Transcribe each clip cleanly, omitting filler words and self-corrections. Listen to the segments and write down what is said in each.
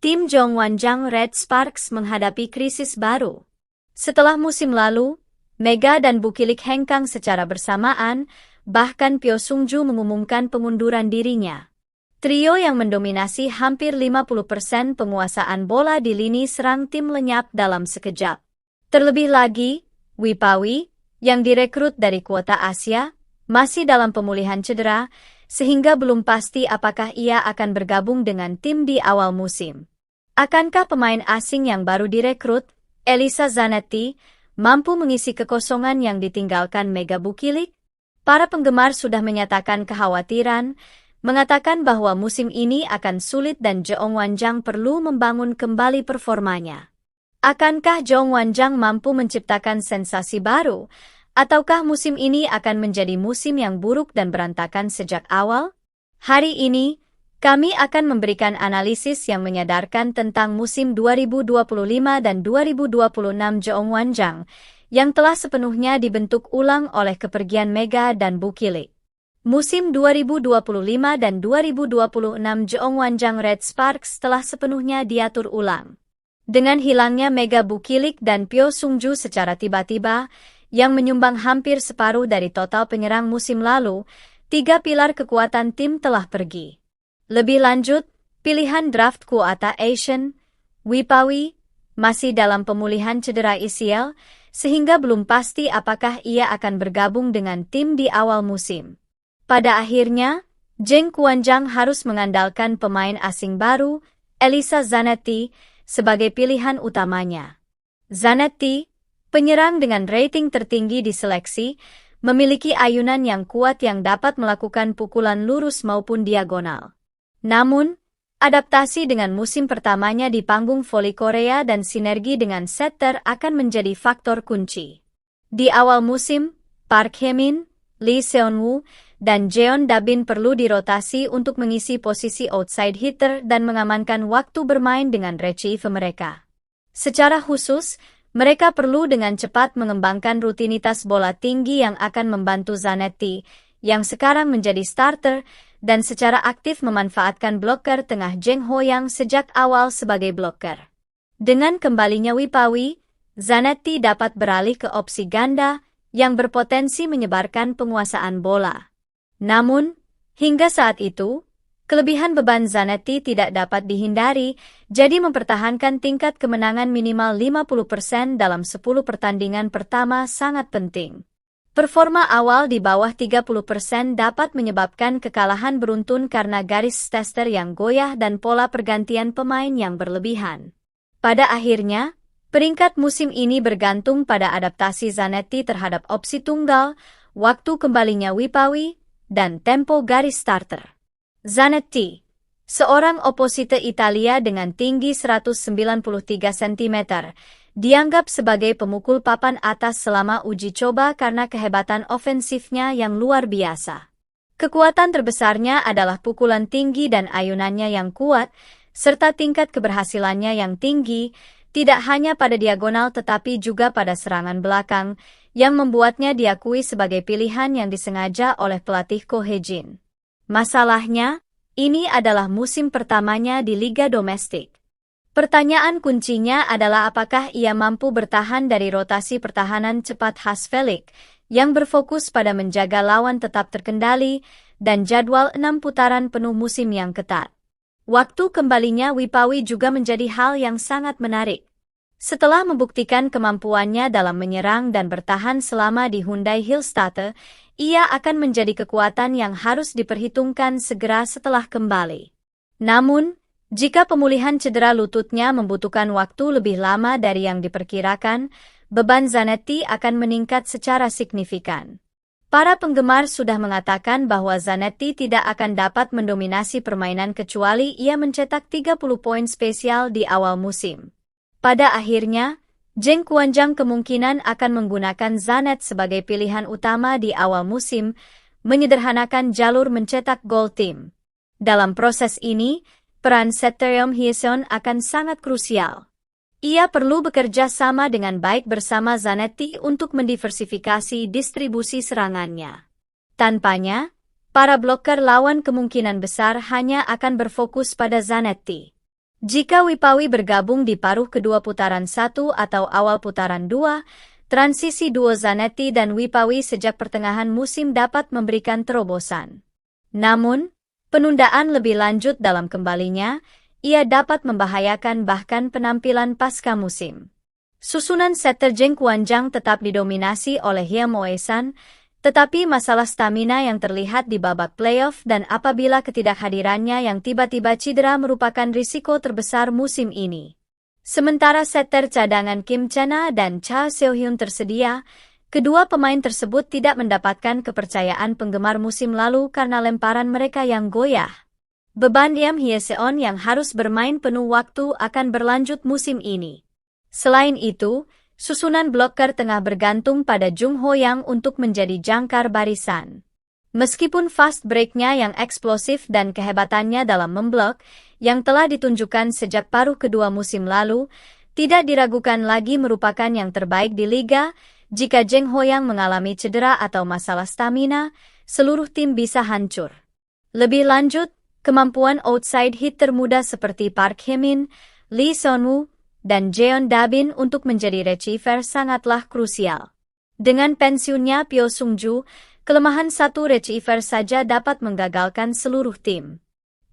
Tim Jongwonjang Red Sparks menghadapi krisis baru. Setelah musim lalu, Mega dan Bukilik hengkang secara bersamaan, bahkan Pyo Sungju mengumumkan pengunduran dirinya. Trio yang mendominasi hampir 50% penguasaan bola di lini serang tim lenyap dalam sekejap. Terlebih lagi, Wipawi, yang direkrut dari kuota Asia, masih dalam pemulihan cedera, sehingga belum pasti apakah ia akan bergabung dengan tim di awal musim. Akankah pemain asing yang baru direkrut, Elisa Zanetti, mampu mengisi kekosongan yang ditinggalkan Mega Bukilik? Para penggemar sudah menyatakan kekhawatiran, mengatakan bahwa musim ini akan sulit dan Jongwonjang perlu membangun kembali performanya. Akankah Jongwonjang mampu menciptakan sensasi baru, ataukah musim ini akan menjadi musim yang buruk dan berantakan sejak awal? Hari ini, kami akan memberikan analisis yang menyadarkan tentang musim 2025 dan 2026 Jongwonjang, yang telah sepenuhnya dibentuk ulang oleh kepergian Mega dan Bukilik. Musim 2025 dan 2026 Jongwonjang Red Sparks telah sepenuhnya diatur ulang. Dengan hilangnya Mega Bukilik dan Pyo Sungju secara tiba-tiba, yang menyumbang hampir separuh dari total penyerang musim lalu, 3 pilar kekuatan tim telah pergi. Lebih lanjut, pilihan draft kuota Asian, Wipawi, masih dalam pemulihan cedera ACL, sehingga belum pasti apakah ia akan bergabung dengan tim di awal musim. Pada akhirnya, Jongwonjang harus mengandalkan pemain asing baru, Elisa Zanetti, sebagai pilihan utamanya. Zanetti, penyerang dengan rating tertinggi di seleksi, memiliki ayunan yang kuat yang dapat melakukan pukulan lurus maupun diagonal. Namun, adaptasi dengan musim pertamanya di panggung voli Korea dan sinergi dengan setter akan menjadi faktor kunci. Di awal musim, Park Hae-min, Lee Seon-woo, dan Jeon Da-bin perlu dirotasi untuk mengisi posisi outside hitter dan mengamankan waktu bermain dengan receiver mereka. Secara khusus, mereka perlu dengan cepat mengembangkan rutinitas bola tinggi yang akan membantu Zanetti, yang sekarang menjadi starter, dan secara aktif memanfaatkan bloker tengah Jeng Ho-yang sejak awal sebagai bloker. Dengan kembalinya Wipawi, Zanetti dapat beralih ke opsi ganda yang berpotensi menyebarkan penguasaan bola. Namun, hingga saat itu, kelebihan beban Zanetti tidak dapat dihindari, jadi mempertahankan tingkat kemenangan minimal 50% dalam 10 pertandingan pertama sangat penting. Performa awal di bawah 30% dapat menyebabkan kekalahan beruntun karena garis tester yang goyah dan pola pergantian pemain yang berlebihan. Pada akhirnya, peringkat musim ini bergantung pada adaptasi Zanetti terhadap opsi tunggal, waktu kembalinya Wipawi, dan tempo garis starter. Zanetti, seorang oposite Italia dengan tinggi 193 cm, dianggap sebagai pemukul papan atas selama uji coba karena kehebatan ofensifnya yang luar biasa. Kekuatan terbesarnya adalah pukulan tinggi dan ayunannya yang kuat, serta tingkat keberhasilannya yang tinggi, tidak hanya pada diagonal tetapi juga pada serangan belakang, yang membuatnya diakui sebagai pilihan yang disengaja oleh pelatih Ko Hae-jin. Masalahnya, ini adalah musim pertamanya di liga domestik. Pertanyaan kuncinya adalah apakah ia mampu bertahan dari rotasi pertahanan cepat khas Felix, yang berfokus pada menjaga lawan tetap terkendali, dan jadwal 6 putaran penuh musim yang ketat. Waktu kembalinya Wipawi juga menjadi hal yang sangat menarik. Setelah membuktikan kemampuannya dalam menyerang dan bertahan selama di Hyundai Hillstatte, ia akan menjadi kekuatan yang harus diperhitungkan segera setelah kembali. Namun, jika pemulihan cedera lututnya membutuhkan waktu lebih lama dari yang diperkirakan, beban Zanetti akan meningkat secara signifikan. Para penggemar sudah mengatakan bahwa Zanetti tidak akan dapat mendominasi permainan kecuali ia mencetak 30 poin spesial di awal musim. Pada akhirnya, Jongwonjang kemungkinan akan menggunakan Zanetti sebagai pilihan utama di awal musim, menyederhanakan jalur mencetak gol tim. Dalam proses ini, peran Seteom Hyeseon akan sangat krusial. Ia perlu bekerja sama dengan baik bersama Zanetti untuk mendiversifikasi distribusi serangannya. Tanpanya, para bloker lawan kemungkinan besar hanya akan berfokus pada Zanetti. Jika Wipawi bergabung di paruh kedua putaran 1 atau awal putaran 2, transisi duo Zanetti dan Wipawi sejak pertengahan musim dapat memberikan terobosan. Namun, penundaan lebih lanjut dalam kembalinya, ia dapat membahayakan bahkan penampilan pasca musim. Susunan setter Zheng Quanzhang tetap didominasi oleh He Moesan, tetapi masalah stamina yang terlihat di babak playoff dan apabila ketidakhadirannya yang tiba-tiba cedera merupakan risiko terbesar musim ini. Sementara setter cadangan Kim Chana dan Cha Seo-hyun tersedia, kedua pemain tersebut tidak mendapatkan kepercayaan penggemar musim lalu karena lemparan mereka yang goyah. Beban Yam Hyeseon yang harus bermain penuh waktu akan berlanjut musim ini. Selain itu, susunan bloker tengah bergantung pada Jung Ho-yang untuk menjadi jangkar barisan. Meskipun fast break-nya yang eksplosif dan kehebatannya dalam memblok, yang telah ditunjukkan sejak paruh kedua musim lalu, tidak diragukan lagi merupakan yang terbaik di liga. Jika Jung Ho-yang mengalami cedera atau masalah stamina, seluruh tim bisa hancur. Lebih lanjut, kemampuan outside hitter muda seperti Park Hye-min, Lee Seon-woo, dan Jeon Da-bin untuk menjadi receiver sangatlah krusial. Dengan pensiunnya Pyo Sung-ju, kelemahan satu receiver saja dapat menggagalkan seluruh tim.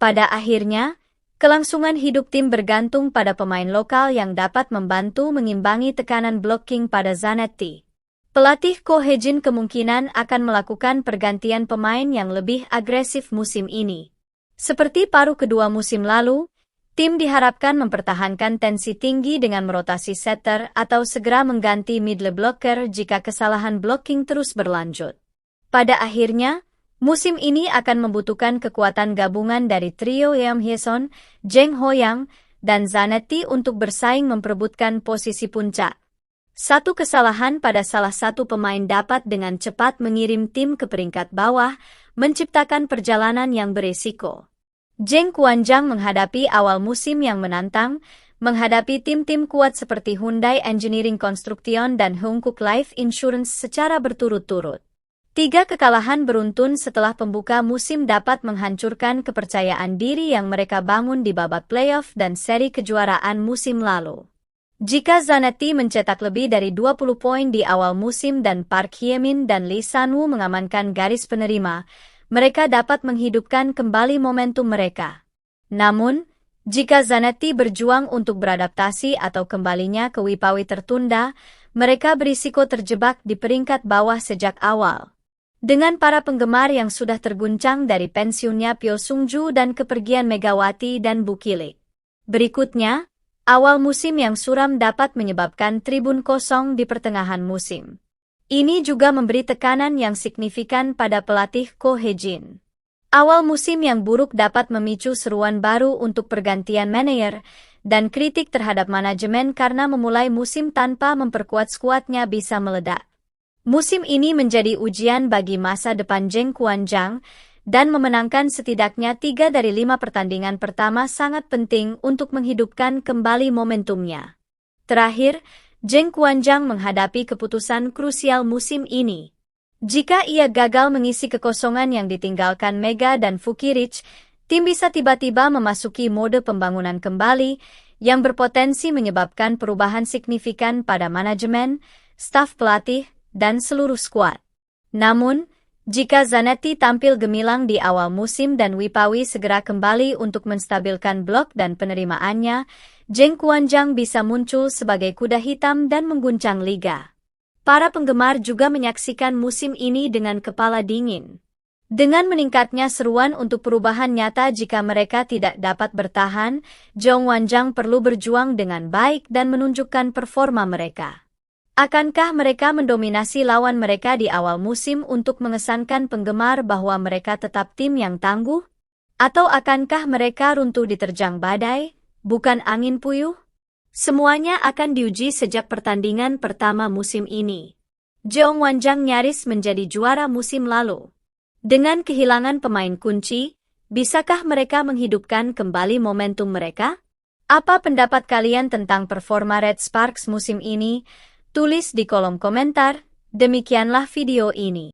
Pada akhirnya, kelangsungan hidup tim bergantung pada pemain lokal yang dapat membantu mengimbangi tekanan blocking pada Zanetti. Pelatih Ko Hye-jin kemungkinan akan melakukan pergantian pemain yang lebih agresif musim ini. Seperti paruh kedua musim lalu, tim diharapkan mempertahankan tensi tinggi dengan merotasi setter atau segera mengganti middle blocker jika kesalahan blocking terus berlanjut. Pada akhirnya, musim ini akan membutuhkan kekuatan gabungan dari trio Yam Hyeson, Jung Ho-yang, dan Zanetti untuk bersaing memperebutkan posisi puncak. Satu kesalahan pada salah satu pemain dapat dengan cepat mengirim tim ke peringkat bawah, menciptakan perjalanan yang berisiko. Zheng Quanzhang menghadapi awal musim yang menantang, menghadapi tim-tim kuat seperti Hyundai Engineering Construction dan Hankook Life Insurance secara berturut-turut. 3 kekalahan beruntun setelah pembuka musim dapat menghancurkan kepercayaan diri yang mereka bangun di babak playoff dan seri kejuaraan musim lalu. Jika Zanetti mencetak lebih dari 20 poin di awal musim dan Park Hye-min dan Lee San-woo mengamankan garis penerima, mereka dapat menghidupkan kembali momentum mereka. Namun, jika Zanetti berjuang untuk beradaptasi atau kembalinya ke Wipawi tertunda, mereka berisiko terjebak di peringkat bawah sejak awal. Dengan para penggemar yang sudah terguncang dari pensiunnya Pyo Sung-ju dan kepergian Megawati dan Bukilik. Berikutnya, awal musim yang suram dapat menyebabkan tribun kosong di pertengahan musim. Ini juga memberi tekanan yang signifikan pada pelatih Ko Hye-jin. Awal musim yang buruk dapat memicu seruan baru untuk pergantian manajer, dan kritik terhadap manajemen karena memulai musim tanpa memperkuat skuadnya bisa meledak. Musim ini menjadi ujian bagi masa depan Zheng Quanzhang, dan memenangkan setidaknya 3 dari 5 pertandingan pertama sangat penting untuk menghidupkan kembali momentumnya. Terakhir, Zheng Quanzhang menghadapi keputusan krusial musim ini. Jika ia gagal mengisi kekosongan yang ditinggalkan Mega dan Fukirich, tim bisa tiba-tiba memasuki mode pembangunan kembali yang berpotensi menyebabkan perubahan signifikan pada manajemen, staf pelatih, dan seluruh skuad. Namun, jika Zanetti tampil gemilang di awal musim dan Wipawi segera kembali untuk menstabilkan blok dan penerimaannya, Zheng Quanzhang bisa muncul sebagai kuda hitam dan mengguncang liga. Para penggemar juga menyaksikan musim ini dengan kepala dingin. Dengan meningkatnya seruan untuk perubahan nyata jika mereka tidak dapat bertahan, Zheng Quanzhang perlu berjuang dengan baik dan menunjukkan performa mereka. Akankah mereka mendominasi lawan mereka di awal musim untuk mengesankan penggemar bahwa mereka tetap tim yang tangguh? Atau akankah mereka runtuh diterjang badai, bukan angin puyuh? Semuanya akan diuji sejak pertandingan pertama musim ini. Zheng Quanzhang nyaris menjadi juara musim lalu. Dengan kehilangan pemain kunci, bisakah mereka menghidupkan kembali momentum mereka? Apa pendapat kalian tentang performa Red Sparks musim ini? Tulis di kolom komentar. Demikianlah video ini.